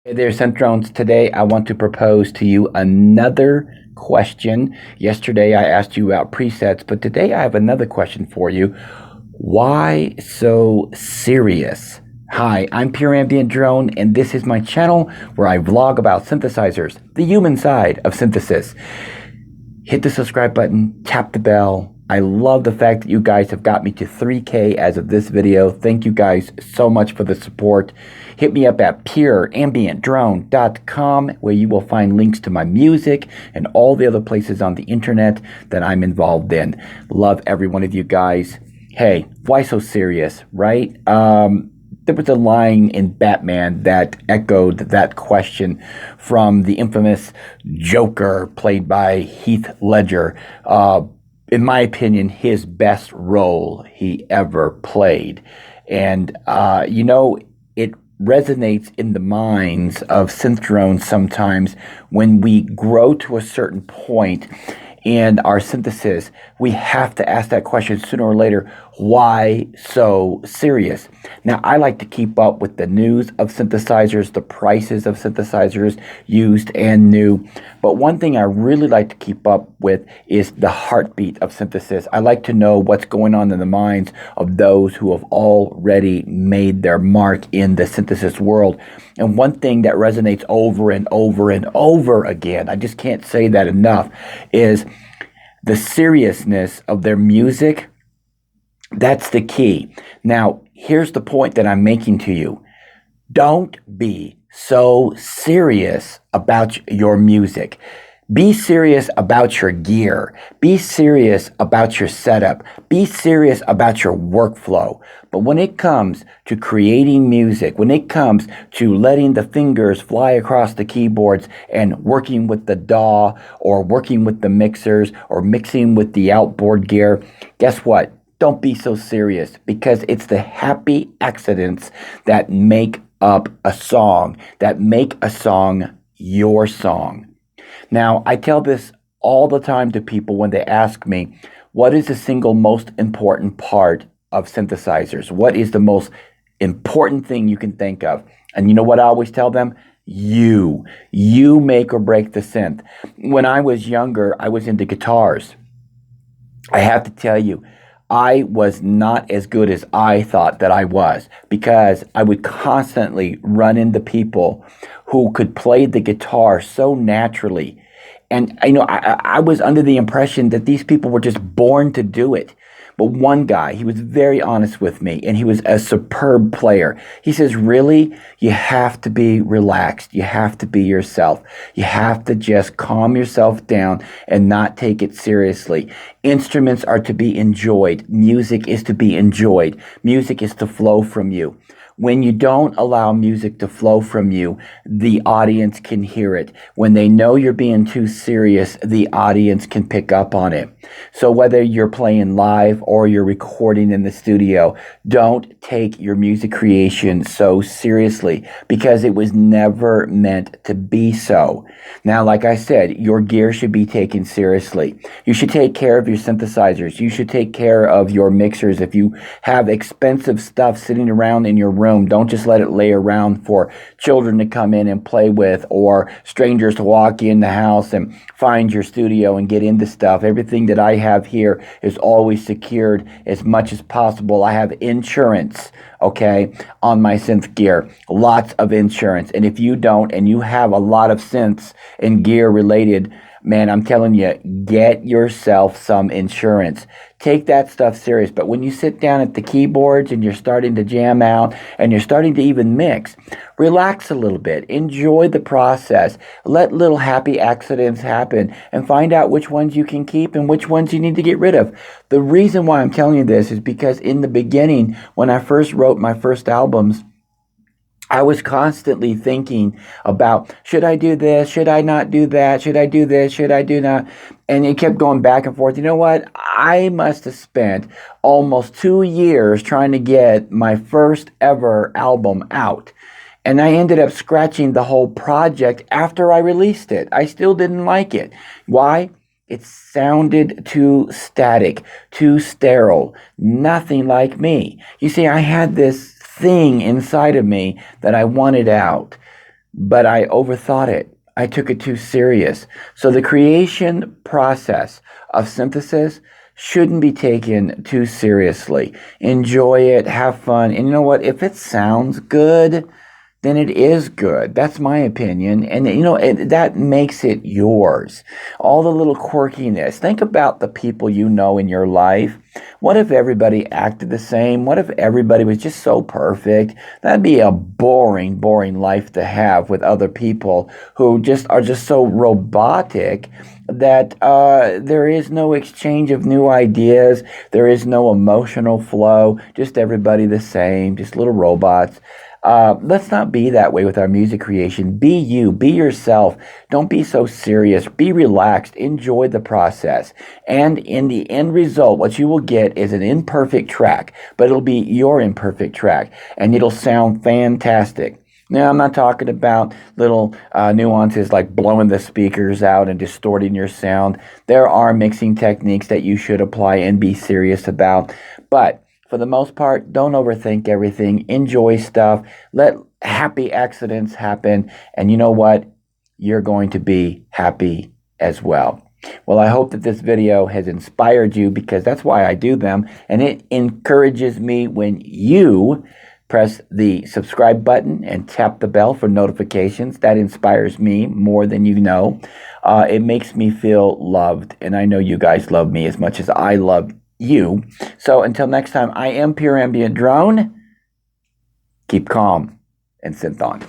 Hey there, SynthDrones. Today I want to propose to you another question. Yesterday I asked you about presets, but today I have another question for you. Why so serious? Hi, I'm Pure Ambient Drone, and this is my channel where I vlog about synthesizers, the human side of synthesis. Hit the subscribe button, tap the bell. I love the fact that you guys have got me to 3K as of this video. Thank you guys so much for the support. Hit me up at pureambientdrone.com where you will find links to my music and all the other places on the internet that I'm involved in. Love every one of you guys. Hey, why so serious, right? There was a line in Batman that echoed that question from the infamous Joker played by Heath Ledger. In my opinion, his best role he ever played. And, it resonates in the minds of SynthDrone sometimes when we grow to a certain point in our synthesis. We have to ask that question sooner or later, why so serious? Now, I like to keep up with the news of synthesizers, the prices of synthesizers used and new. But one thing I really like to keep up with is the heartbeat of synthesis. I like to know what's going on in the minds of those who have already made their mark in the synthesis world. And one thing that resonates over and over and over again, I just can't say that enough, is the seriousness of their music. That's the key. Now, here's the point that I'm making to you. Don't be so serious about your music. Be serious about your gear. Be serious about your setup. Be serious about your workflow. But when it comes to creating music, when it comes to letting the fingers fly across the keyboards and working with the DAW or working with the mixers or mixing with the outboard gear, guess what? Don't be so serious, because it's the happy accidents that make up a song, that make a song your song. Now, I tell this all the time to people when they ask me, what is the single most important part of synthesizers? What is the most important thing you can think of? And you know what I always tell them? You make or break the synth. When I was younger, I was into guitars. I have to tell you, I was not as good as I thought that I was, because I would constantly run into people who could play the guitar so naturally. And I was under the impression that these people were just born to do it. But one guy, he was very honest with me, and he was a superb player. He says, really, you have to be relaxed. You have to be yourself. You have to just calm yourself down and not take it seriously. Instruments are to be enjoyed. Music is to be enjoyed. Music is to flow from you. When you don't allow music to flow from you, the audience can hear it. When they know you're being too serious, the audience can pick up on it. So whether you're playing live or you're recording in the studio, don't take your music creation so seriously, because it was never meant to be so. Now, like I said, your gear should be taken seriously. You should take care of your synthesizers. You should take care of your mixers. If you have expensive stuff sitting around in your room, don't just let it lay around for children to come in and play with, or strangers to walk in the house and find your studio and get into stuff. Everything that I have here is always secured as much as possible. I have insurance, okay, on my synth gear. Lots of insurance. And if you don't, and you have a lot of synths and gear related, man, I'm telling you, get yourself some insurance. Take that stuff serious. But when you sit down at the keyboards and you're starting to jam out and you're starting to even mix, relax a little bit. Enjoy the process. Let little happy accidents happen and find out which ones you can keep and which ones you need to get rid of. The reason why I'm telling you this is because in the beginning, when I first wrote my first albums, I was constantly thinking about, should I do this? Should I not do that? Should I do this? Should I do that? And it kept going back and forth. You know what? I must have spent almost 2 years trying to get my first ever album out. And I ended up scratching the whole project after I released it. I still didn't like it. Why? It sounded too static, too sterile, nothing like me. You see, I had this thing inside of me that I wanted out. but I overthought it. I took it too serious. So the creation process of synthesis shouldn't be taken too seriously. Enjoy it, have fun, and you know what? If it sounds good, then it is good. That's my opinion. And, that makes it yours. All the little quirkiness. Think about the people you know in your life. What if everybody acted the same? What if everybody was just so perfect? That'd be a boring, boring life to have with other people who are just so robotic that there is no exchange of new ideas. There is no emotional flow. Just everybody the same, just little robots. Let's not be that way with our music creation. Be you, be yourself. Don't be so serious. Be relaxed. Enjoy the process. And in the end result, what you will get is an imperfect track, but it'll be your imperfect track, and it'll sound fantastic. Now, I'm not talking about little nuances like blowing the speakers out and distorting your sound. There are mixing techniques that you should apply and be serious about, but for the most part, don't overthink everything. Enjoy stuff. Let happy accidents happen. And you know what? You're going to be happy as well. Well, I hope that this video has inspired you, because that's why I do them. And it encourages me when you press the subscribe button and tap the bell for notifications. That inspires me more than you know. It makes me feel loved. And I know you guys love me as much as I love you. So until next time, I am Pure Ambient Drone. Keep calm and synth on.